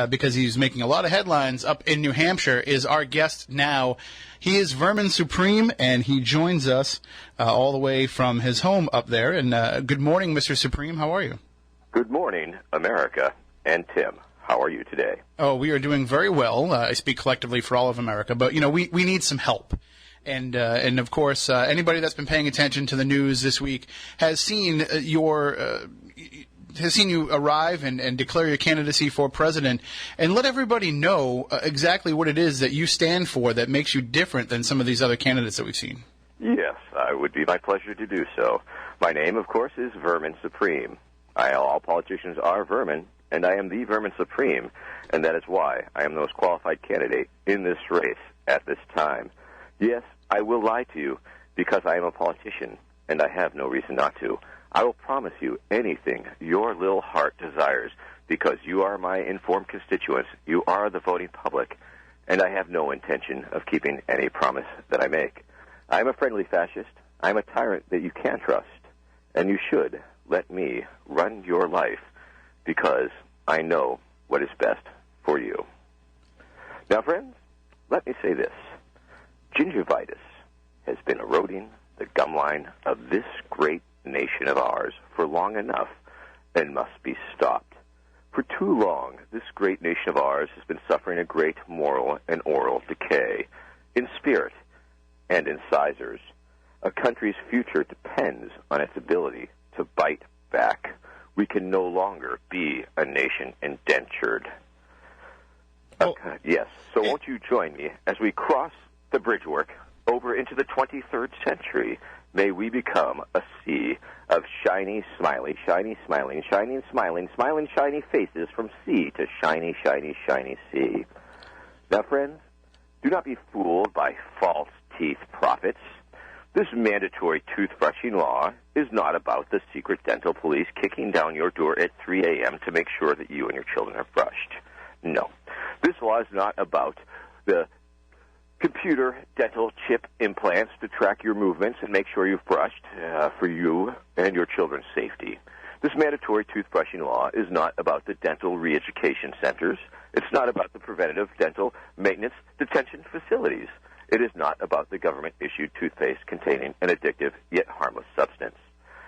because he's making a lot of headlines up in New Hampshire, is our guest now. He is Vermin Supreme, and he joins us all the way from his home up there. And good morning, Mr. Supreme. How are you? Good morning, America, and Tim. How are you today? Oh, we are doing very well. I speak collectively for all of America, but we need some help. And of course, anybody that's been paying attention to the news this week has seen you arrive and declare your candidacy for president, and let everybody know exactly what it is that you stand for that makes you different than some of these other candidates that we've seen. Yes, it would be my pleasure to do so. My name, of course, is Vermin Supreme. All politicians are vermin, and I am the Vermin Supreme, and that is why I am the most qualified candidate in this race at this time. Yes, I will lie to you because I am a politician, and I have no reason not to. I will promise you anything your little heart desires because you are my informed constituents. You are the voting public, and I have no intention of keeping any promise that I make. I am a friendly fascist. I am a tyrant that you can trust, and you should let me run your life because I know what is best for you. Now, friends, let me say this. Gingivitis has been eroding the gum line of this great nation of ours for long enough and must be stopped. For too long, this great nation of ours has been suffering a great moral and oral decay in spirit and in incisors. A country's future depends on its ability to bite back. We can no longer be a nation indentured. Yes, so won't you join me as we cross the bridgework over into the 23rd century? May we become a sea of shiny, smiley, shiny, smiling, shiny, smiling, smiling, shiny faces from sea to shiny, shiny, shiny sea. Now, friends, do not be fooled by false teeth prophets. This mandatory toothbrushing law is not about the secret dental police kicking down your door at 3 a.m. to make sure that you and your children are brushed. No. This law is not about the computer dental chip implants to track your movements and make sure you've brushed for you and your children's safety. This mandatory toothbrushing law is not about the dental re-education centers. It's not about the preventative dental maintenance detention facilities. It is not about the government-issued toothpaste containing an addictive yet harmless substance.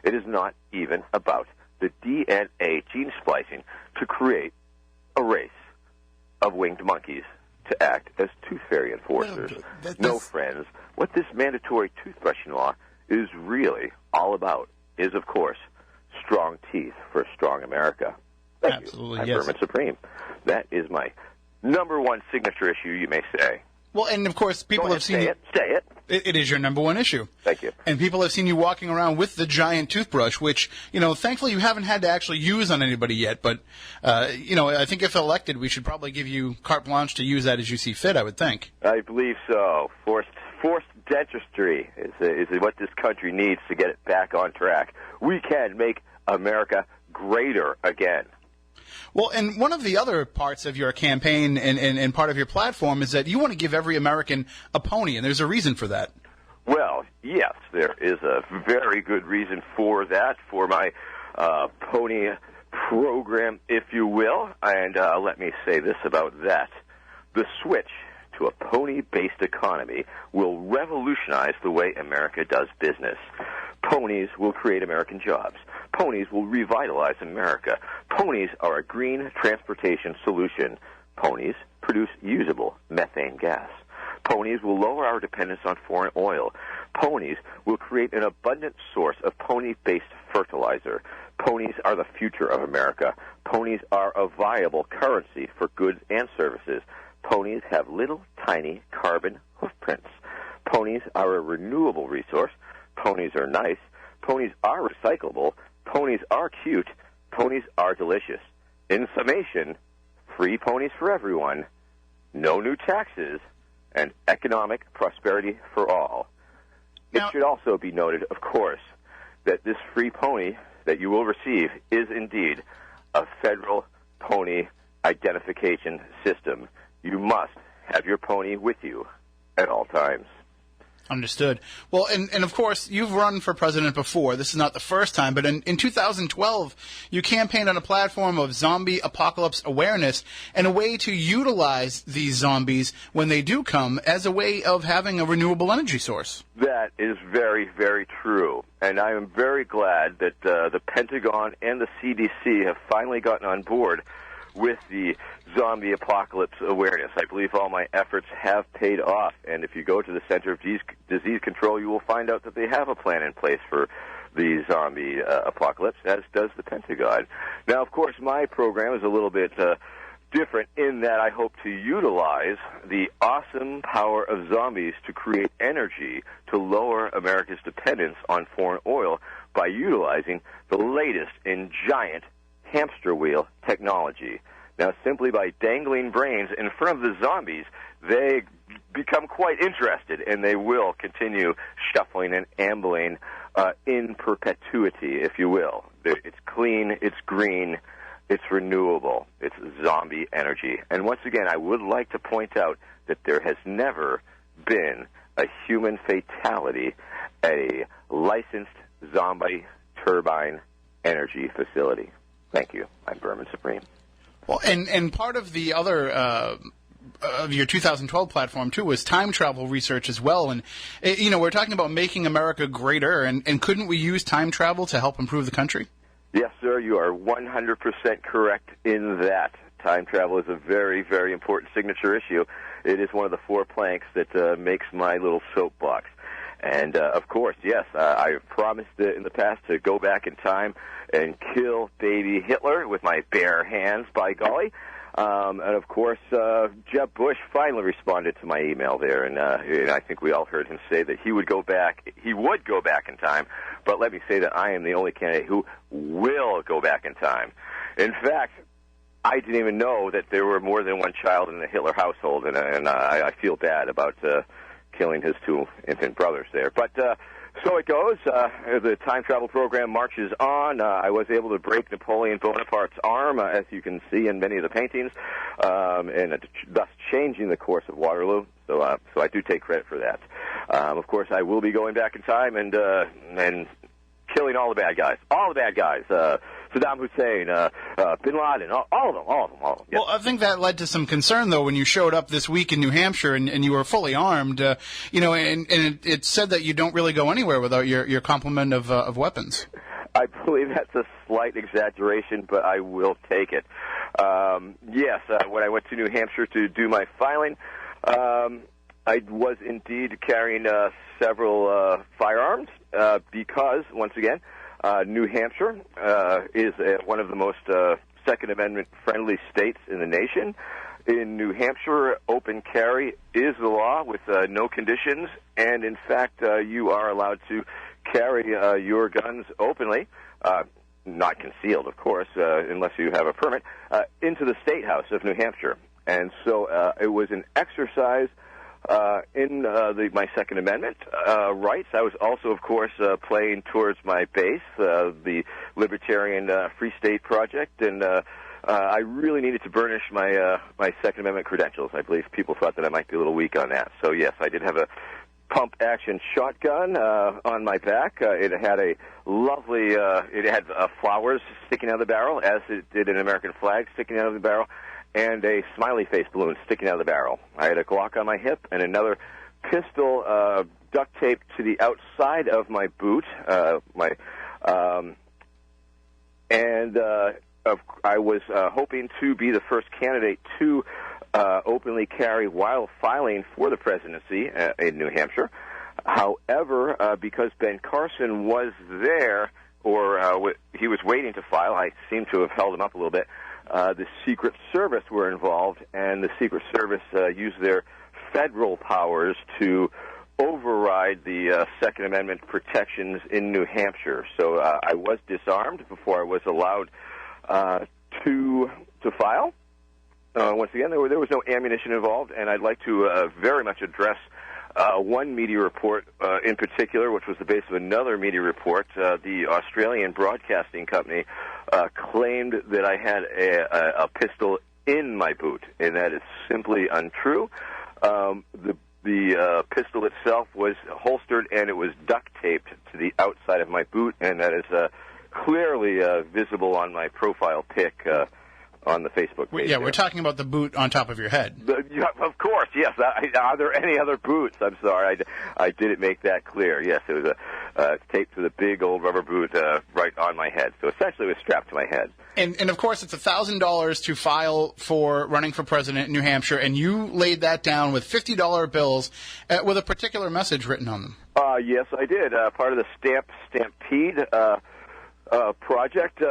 It is not even about the DNA gene splicing to create a race of winged monkeys to act as tooth fairy enforcers. No, friends, what this mandatory toothbrushing law is really all about is, of course, strong teeth for a strong America. Thank Absolutely, you. I'm yes. Vermin Supreme. That is my number one signature issue, you may say. Well, and of course, people have seen Say it. It is your number one issue. Thank you. And people have seen you walking around with the giant toothbrush, which, thankfully you haven't had to actually use on anybody yet. But, I think if elected, we should probably give you carte blanche to use that as you see fit, I would think. I believe so. Forced dentistry is what this country needs to get it back on track. We can make America greater again. Well, and one of the other parts of your campaign and part of your platform is that you want to give every American a pony, and there's a reason for that. Well, yes, there is a very good reason for that, for my pony program, if you will. And let me say this about that. The switch to a pony-based economy will revolutionize the way America does business. Ponies will create American jobs. Ponies will revitalize America. Ponies are a green transportation solution. Ponies produce usable methane gas. Ponies will lower our dependence on foreign oil. Ponies will create an abundant source of pony-based fertilizer. Ponies are the future of America. Ponies are a viable currency for goods and services. Ponies have little, tiny carbon hoofprints. Ponies are a renewable resource. Ponies are nice. Ponies are recyclable. Ponies are cute. Ponies are delicious. In summation, free ponies for everyone, no new taxes, and economic prosperity for all. Now, it should also be noted, of course, that this free pony that you will receive is indeed a federal pony identification system. You must have your pony with you at all times. Understood. Well, and of course, you've run for president before. This is not the first time, but in 2012, you campaigned on a platform of zombie apocalypse awareness and a way to utilize these zombies when they do come as a way of having a renewable energy source. That is very, very true. And I am very glad that the Pentagon and the CDC have finally gotten on board with the zombie apocalypse awareness. I believe all my efforts have paid off, and if you go to the Center of Disease Control, you will find out that they have a plan in place for the zombie apocalypse, as does the Pentagon. Now, of course, my program is a little bit different in that I hope to utilize the awesome power of zombies to create energy to lower America's dependence on foreign oil by utilizing the latest in giant hamster wheel technology. Now, simply by dangling brains in front of the zombies, they become quite interested, and they will continue shuffling and ambling in perpetuity, if you will. It's clean, it's green, it's renewable, it's zombie energy. And once again, I would like to point out that there has never been a human fatality at a licensed zombie turbine energy facility. Thank you. I'm Vermin Supreme. Well, and part of the other of your 2012 platform too was time travel research as well. And we're talking about making America greater, and couldn't we use time travel to help improve the country? Yes, sir. You are 100% correct in that. Time travel is a very, very important signature issue. It is one of the 4 planks that makes my little soapbox. And, of course, yes, I promised in the past to go back in time and kill baby Hitler with my bare hands, by golly. And, of course, Jeb Bush finally responded to my email there, and I think we all heard him say that he would go back in time, but let me say that I am the only candidate who will go back in time. In fact, I didn't even know that there were more than one child in the Hitler household, and I feel bad about killing his 2 infant brothers there. But so it goes. The time travel program marches on. I was able to break Napoleon Bonaparte's arm, as you can see in many of the paintings, and thus changing the course of Waterloo. So I do take credit for that. Of course, I will be going back in time and killing all the bad guys. All the bad guys. Saddam Hussein, Bin Laden, all of them. Yes. Well, I think that led to some concern, though, when you showed up this week in New Hampshire and you were fully armed, and it said that you don't really go anywhere without your complement of weapons. I believe that's a slight exaggeration, but I will take it. Yes, when I went to New Hampshire to do my filing, I was indeed carrying several firearms because, once again, New Hampshire is one of the most Second Amendment-friendly states in the nation. In New Hampshire, open carry is the law with no conditions, and in fact, you are allowed to carry your guns openly, not concealed, of course, unless you have a permit, into the State House of New Hampshire. And so it was an exercise in my Second Amendment rights. I was also, of course, playing towards my base, the Libertarian Free State Project, and I really needed to burnish my Second Amendment credentials. I believe people thought that I might be a little weak on that. So, yes, I did have a pump-action shotgun on my back. It had a lovely, it had flowers sticking out of the barrel, as it did an American flag sticking out of the barrel, and a smiley face balloon sticking out of the barrel. I had a Glock on my hip and another pistol duct taped to the outside of my boot. I was hoping to be the first candidate to openly carry while filing for the presidency in New Hampshire. However, because Ben Carson was there, or he was waiting to file, I seem to have held him up a little bit, the Secret Service were involved, and the Secret Service used their federal powers to override the Second Amendment protections in New Hampshire. So I was disarmed before I was allowed to file. Once again, there was no ammunition involved, and I'd like to very much address one media report in particular, which was the base of another media report. The Australian Broadcasting Company claimed that I had a pistol in my boot, and that is simply untrue. The The pistol itself was holstered, and it was duct taped to the outside of my boot, and that is clearly visible on my profile pic on the Facebook page. Yeah, we're talking about the boot on top of your head. Yeah, of course, yes. Are there any other boots? I'm sorry, I didn't make that clear. Yes, it was taped to the big old rubber boot right on my head. So essentially it was strapped to my head. And of course, it's $1,000 to file for running for president in New Hampshire, and you laid that down with $50 bills with a particular message written on them. Yes, I did. Part of the Stampede project.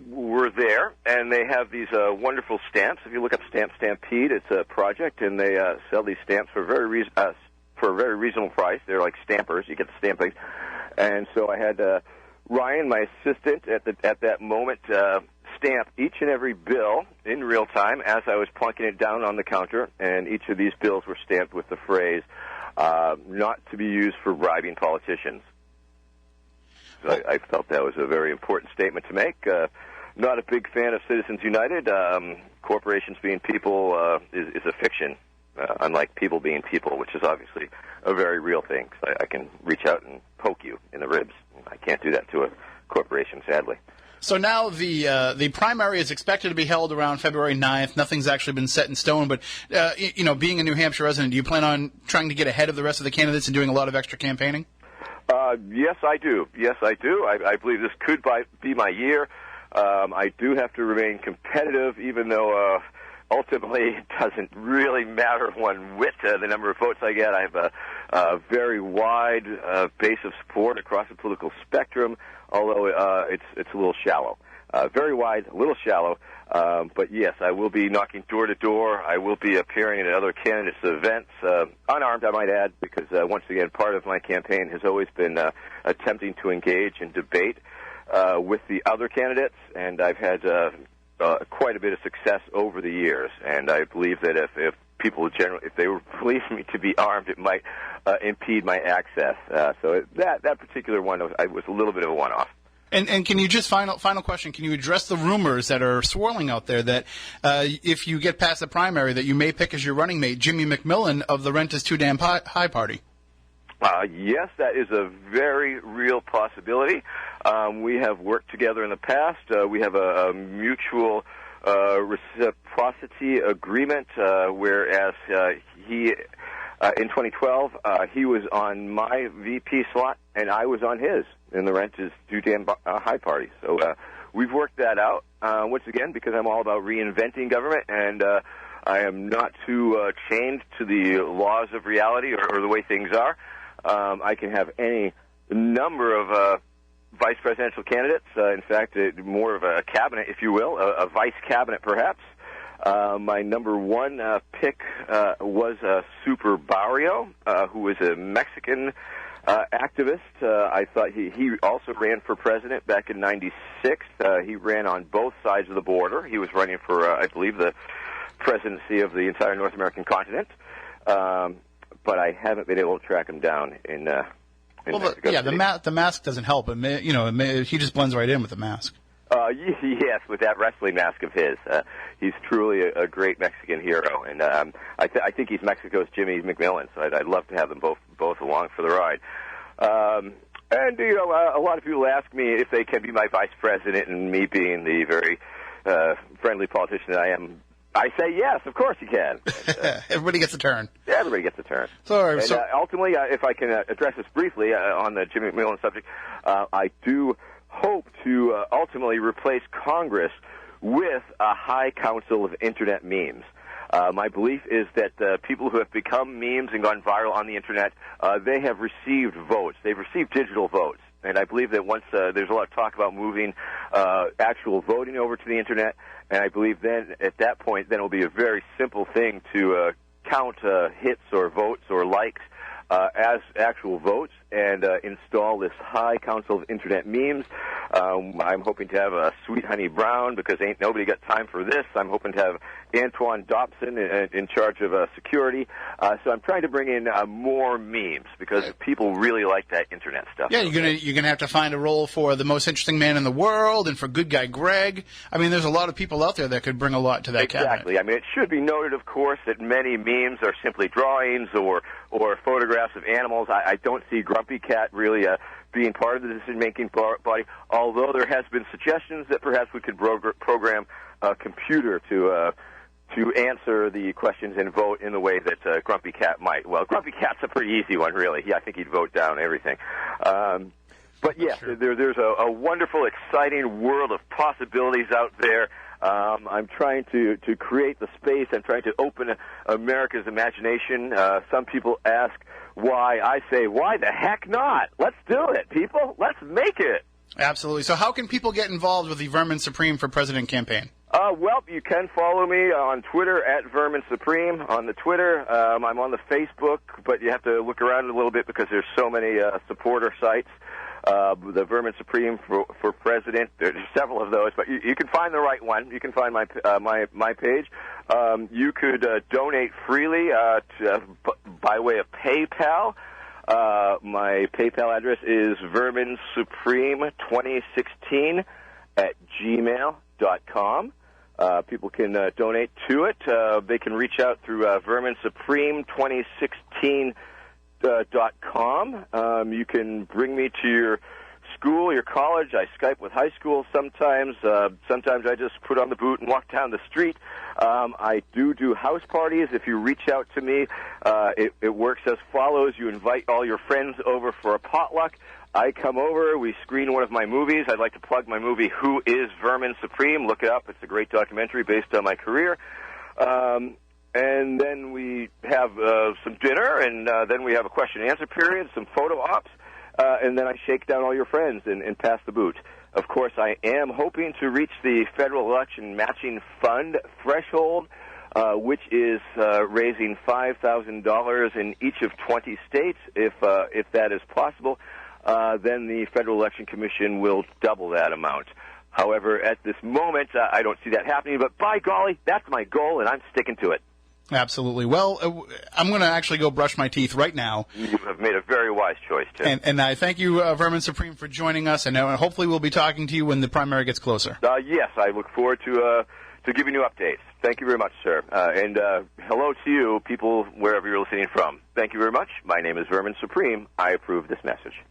Were there, and they have these wonderful stamps. If you look up Stampede, it's a project, and they sell these stamps for a very reasonable price. They're like stampers. You get the stampings. And so I had Ryan, my assistant, at that moment, stamp each and every bill in real time as I was plunking it down on the counter, and each of these bills were stamped with the phrase, not to be used for bribing politicians. So I felt that was a very important statement to make. Not a big fan of Citizens United. Corporations being people is a fiction, unlike people being people, which is obviously a very real thing. So I can reach out and poke you in the ribs. I can't do that to a corporation, sadly. So now the primary is expected to be held around February 9th. Nothing's actually been set in stone, but being a New Hampshire resident, do you plan on trying to get ahead of the rest of the candidates and doing a lot of extra campaigning? Yes, I do. Yes, I do. I believe this could be my year. I do have to remain competitive, even though ultimately it doesn't really matter one whit the number of votes I get. I have a very wide base of support across the political spectrum, although it's a little shallow. Very wide, a little shallow. But yes, I will be knocking door to door. I will be appearing at other candidates' events, unarmed, I might add, because once again, part of my campaign has always been attempting to engage in debate with the other candidates, and I've had quite a bit of success over the years. And I believe that if people generally, if they believe me to be armed, it might impede my access. So that particular one was a little bit of a one-off. And can you just, final question, can you address the rumors that are swirling out there that if you get past the primary that you may pick as your running mate Jimmy McMillan of the Rent is Too Damn High party? Yes, that is a very real possibility. We have worked together in the past. We have a mutual reciprocity agreement, whereas he... in 2012, he was on my VP slot, and I was on his in the Rent is Too Damn High party. So we've worked that out, once again, because I'm all about reinventing government, and I am not too chained to the laws of reality or the way things are. I can have any number of vice presidential candidates, in fact, more of a cabinet, if you will, a vice cabinet perhaps. My number one pick was Super Barrio, who was a Mexican activist. I thought he also ran for president back in '96. He ran on both sides of the border. He was running for, I believe, the presidency of the entire North American continent. But I haven't been able to track him down in Mexico City. The mask doesn't help. He just blends right in with the mask. Yes, with that wrestling mask of his. He's truly a great Mexican hero, and I think he's Mexico's Jimmy McMillan, so I'd love to have them both along for the ride. And, a lot of people ask me if they can be my vice president, and me being the very friendly politician that I am, I say yes, of course you can. Everybody gets a turn. Yeah, everybody gets a turn. Ultimately, if I can address this briefly on the Jimmy McMillan subject, I do hope to ultimately replace Congress with a high council of Internet memes. My belief is that people who have become memes and gone viral on the Internet, they have received votes. They've received digital votes. And I believe that once there's a lot of talk about moving actual voting over to the Internet, and I believe then at that point then it'll be a very simple thing to count hits or votes or likes as actual votes and install this high council of Internet memes. I'm hoping to have Sweet Honey Brown, because ain't nobody got time for this. I'm hoping to have Antoine Dobson in charge of security. So I'm trying to bring in more memes, because people really like that Internet stuff. Yeah, you're gonna have to find a role for the most interesting man in the world and for good guy Greg. I mean, there's a lot of people out there that could bring a lot to that cabinet. Exactly. I mean, it should be noted, of course, that many memes are simply drawings or photographs of animals. I don't see Grumpy Cat really being part of the decision-making body, although there has been suggestions that perhaps we could program a computer to answer the questions and vote in the way that Grumpy Cat might. Well, Grumpy Cat's a pretty easy one, really. I think he'd vote down everything. But yes, sure. There's a wonderful, exciting world of possibilities out there. I'm trying to create the space. I'm trying to open America's imagination. Some people ask why. I say, why the heck not? Let's do it, people. Let's make it. Absolutely. So how can people get involved with the Vermin Supreme for President campaign? Well, you can follow me on Twitter at Vermin Supreme on the Twitter. I'm on the Facebook, but you have to look around a little bit because there's so many supporter sites. The Vermin Supreme for President. There's several of those, but you can find the right one. You can find my page. You could donate freely by way of PayPal. My PayPal address is verminsupreme2016 at gmail.com. People can donate to it. They can reach out through verminsupreme2016.com. You can bring me to your school, your college. I Skype with high school sometimes. Sometimes I just put on the boot and walk down the street. I do house parties. If you reach out to me, it works as follows. You invite all your friends over for a potluck. I come over, we screen one of my movies. I'd like to plug my movie, Who is Vermin Supreme? Look it up. It's a great documentary based on my career. And then we have some dinner, and then we have a question-and-answer period, some photo ops, and then I shake down all your friends and pass the boot. Of course, I am hoping to reach the federal election matching fund threshold, which is raising $5,000 in each of 20 states, if that is possible. Then the Federal Election Commission will double that amount. However, at this moment, I don't see that happening, but by golly, that's my goal, and I'm sticking to it. Absolutely. Well, I'm going to actually go brush my teeth right now. You have made a very wise choice, Tim. And I thank you, Vermin Supreme, for joining us, and hopefully we'll be talking to you when the primary gets closer. Yes, I look forward to giving you updates. Thank you very much, sir. And hello to you, people, wherever you're listening from. Thank you very much. My name is Vermin Supreme. I approve this message.